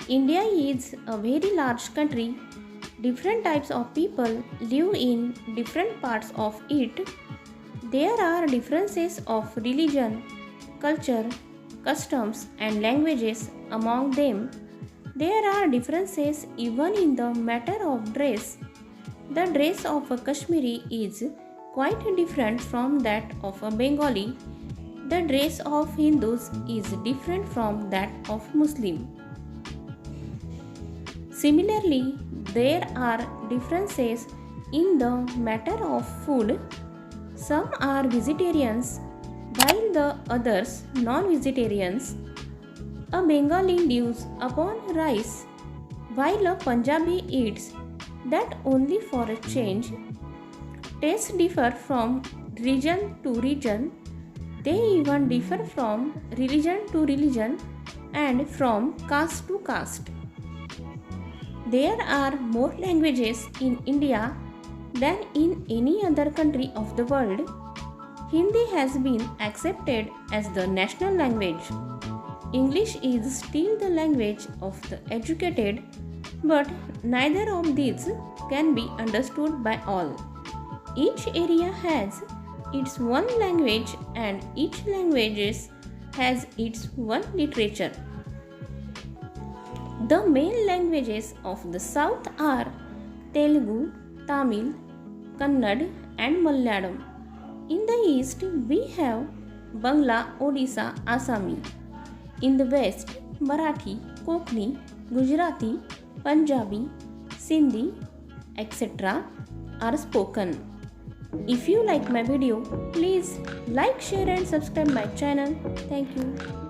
India is a very large country. Different types of people live in different parts of it. There are differences of religion, culture, customs, and languages among them. There are differences even in the matter of dress. The dress of a Kashmiri is quite different from that of a Bengali. The dress of Hindus is different from that of Muslim. Similarly, there are differences in the matter of food. Some are vegetarians while the others non-vegetarians. A Bengali lives upon rice while a Punjabi eats that only for a change. Tastes differ from region to region. They even differ from religion to religion and from caste to caste. There are more languages in India than in any other country of the world. Hindi has been accepted as the national language. English is still the language of the educated, but neither of these can be understood by all. Each area has its one language and each language has its one literature. The main languages of the south are Telugu, Tamil, Kannada and Malayalam. In the east we have Bangla, Odisha, Assami. In the west, Marathi, Konkani, Gujarati, Punjabi, Sindhi, etc. are spoken. If you like my video, please like, share and subscribe my channel. Thank you.